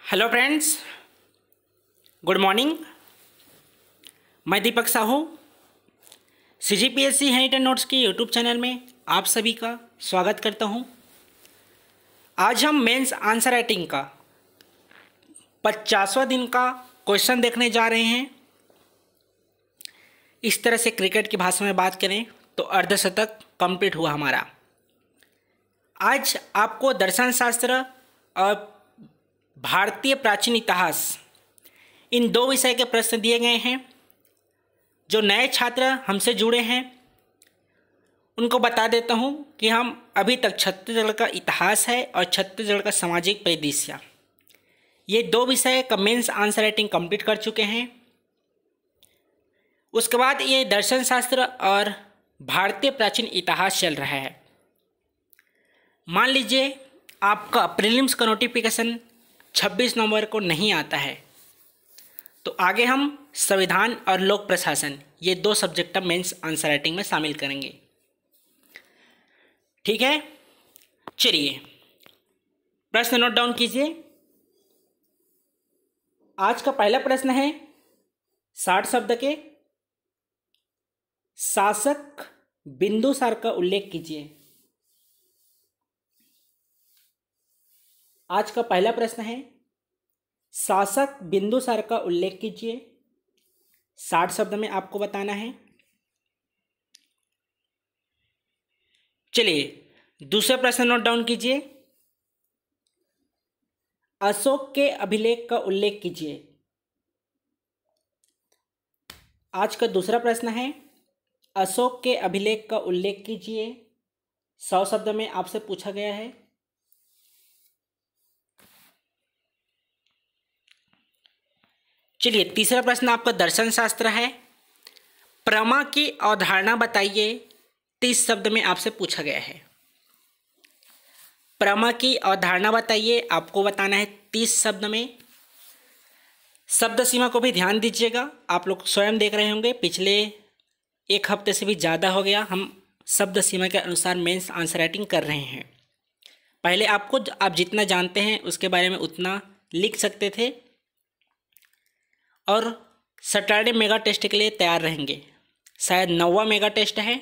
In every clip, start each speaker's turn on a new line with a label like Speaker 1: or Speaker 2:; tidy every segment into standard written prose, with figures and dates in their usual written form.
Speaker 1: Hello friends, good morning. मैं दीपक Sahu CGPSC hand notes की YouTube channel में आप सभी का स्वागत करता हूं। आज हम मेंस आंसर राइटिंग का 50वां दिन का क्वेश्चन देखने जा रहे हैं। इस तरह से क्रिकेट की भाषा में बात करें तो अर्धशतक कंप्लीट हुआ हमारा। आज आपको दर्शन शास्त्र और भारतीय प्राचीन इतिहास इन दो विषय के प्रश्न दिए गए हैं। जो नए छात्र हमसे जुड़े हैं उनको बता देता हूं कि हम अभी तक छत्तीसगढ़ का इतिहास है और छत्तीसगढ़ का सामाजिक परिदृश्य, ये दो विषय का मेंस आंसर राइटिंग कंप्लीट कर चुके हैं। उसके बाद ये दर्शन शास्त्र और भारतीय प्राचीन इतिहास चल रहा है। मान लीजिए आपका प्रीलिम्स का नोटिफिकेशन 26 नवंबर को नहीं आता है तो आगे हम संविधान और लोक प्रशासन ये दो सब्जेक्ट मेंस आंसर राइटिंग में शामिल करेंगे। ठीक है, चलिए प्रश्न नोट डाउन कीजिए। आज का पहला प्रश्न है 60 शब्द के शासक बिंदुसार का उल्लेख कीजिए। आज का पहला प्रश्न है शासक बिंदुसार का उल्लेख कीजिए। 60 शब्द में आपको बताना है। चलिए दूसरा प्रश्न नोट डाउन कीजिए। अशोक के अभिलेख का उल्लेख कीजिए। आज का दूसरा प्रश्न है अशोक के अभिलेख का उल्लेख कीजिए। 100 शब्द में आपसे पूछा गया है। चलिए तीसरा प्रश्न आपका दर्शन शास्त्र है। प्रमा की अवधारणा बताइए। 30 शब्द में आपसे पूछा गया है। प्रमा की अवधारणा बताइए, आपको बताना है 30 शब्द में। शब्द सीमा को भी ध्यान दीजिएगा। आप लोग स्वयं देख रहे होंगे पिछले एक हफ्ते से भी ज़्यादा हो गया हम शब्द सीमा के अनुसार मेंस आंसर राइटिंग कर रहे हैं। पहले आप जितना जानते हैं उसके बारे में उतना लिख सकते थे और सैटरडे मेगा टेस्ट के लिए तैयार रहेंगे। शायद 9वां मेगा टेस्ट है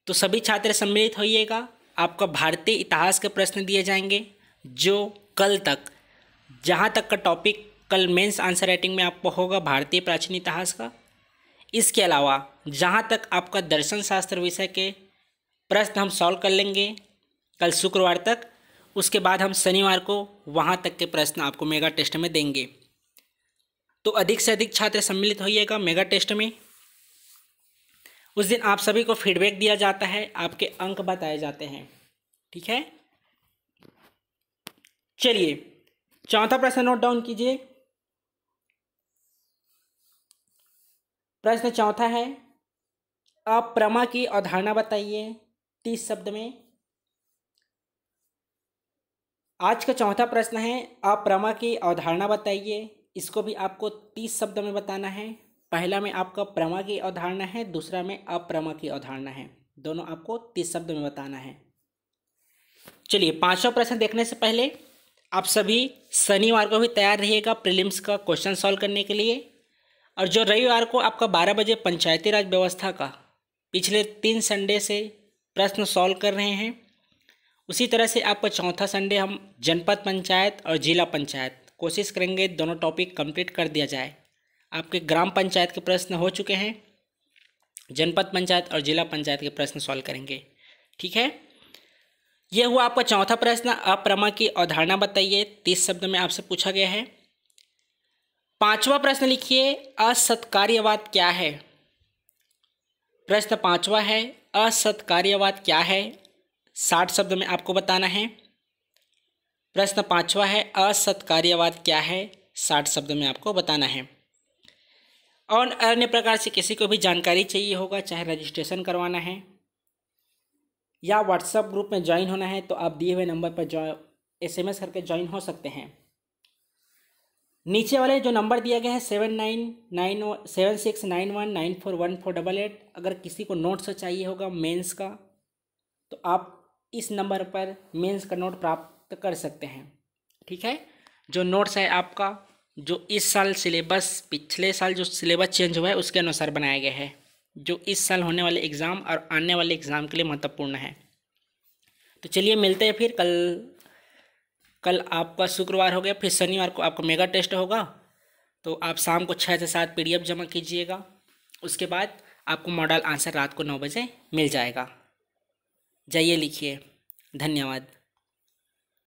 Speaker 1: तो सभी छात्र सम्मिलित होइएगा। आपका भारतीय इतिहास के प्रश्न दिए जाएंगे जो कल तक, जहाँ तक का टॉपिक कल मेंस आंसर राइटिंग में आपको होगा भारतीय प्राचीन इतिहास का। इसके अलावा जहाँ तक आपका दर्शन शास्त्र विषय के प्रश्न हम सॉल्व कर लेंगे कल शुक्रवार तक। उसके बाद हम शनिवार को वहाँ तक के प्रश्न आपको मेगा टेस्ट में देंगे। तो अधिक से अधिक छात्र सम्मिलित होइएगा मेगा टेस्ट में। उस दिन आप सभी को फीडबैक दिया जाता है, आपके अंक बताए जाते हैं। ठीक है, चलिए चौथा प्रश्न नोट डाउन कीजिए। प्रश्न चौथा है अप्रमा की अवधारणा बताइए 30 शब्द में। आज का चौथा प्रश्न है अप्रमा की अवधारणा बताइए। इसको भी आपको 30 शब्द में बताना है। पहला में आपका प्रमा की अवधारणा है, दूसरा में अप्रमा की अवधारणा है। दोनों आपको 30 शब्द में बताना है। चलिए पांचवा प्रश्न देखने से पहले आप सभी शनिवार को भी तैयार रहिएगा प्रीलिम्स का क्वेश्चन सॉल्व करने के लिए। और जो रविवार को आपका 12 बजे पंचायती राज व्यवस्था का पिछले 3 संडे से प्रश्न सॉल्व कर रहे हैं, उसी तरह से आपका चौथा संडे हम जनपद पंचायत और जिला पंचायत कोशिश करेंगे दोनों टॉपिक कंप्लीट कर दिया जाए। आपके ग्राम पंचायत के प्रश्न हो चुके हैं, जनपद पंचायत और जिला पंचायत के प्रश्न सॉल्व करेंगे। ठीक है, यह हुआ आपका चौथा प्रश्न अप्रमा की अवधारणा बताइए। 30 शब्द में आपसे पूछा गया है। पांचवा प्रश्न लिखिए असत्कार्यवाद क्या है। प्रश्न पांचवा है असत्कार्यवाद क्या है। 60 शब्द में आपको बताना है। प्रश्न पांचवा है असत्कार्यवाद क्या है। 60 शब्द में आपको बताना है। और अन्य प्रकार से किसी को भी जानकारी चाहिए होगा, चाहे रजिस्ट्रेशन करवाना है या व्हाट्सएप ग्रुप में ज्वाइन होना है, तो आप दिए हुए नंबर पर SMS करके ज्वाइन हो सकते हैं। नीचे वाले जो नंबर दिया गया है 7691941488। अगर किसी को नोट्स चाहिए होगा मेंस का तो आप इस नंबर पर मेंस का नोट प्राप्त कर सकते हैं। ठीक है, जो नोट्स है आपका, जो इस साल सिलेबस, पिछले साल जो सिलेबस चेंज हुआ है उसके अनुसार बनाया गया है, जो इस साल होने वाले एग्ज़ाम और आने वाले एग्ज़ाम के लिए महत्वपूर्ण है। तो चलिए मिलते हैं फिर कल। कल आपका शुक्रवार हो गया, फिर शनिवार को आपका मेगा टेस्ट होगा। तो आप शाम को 6 से 7 PDF जमा कीजिएगा। उसके बाद आपको मॉडल आंसर रात को 9 बजे मिल जाएगा। जाइए लिखिए। धन्यवाद।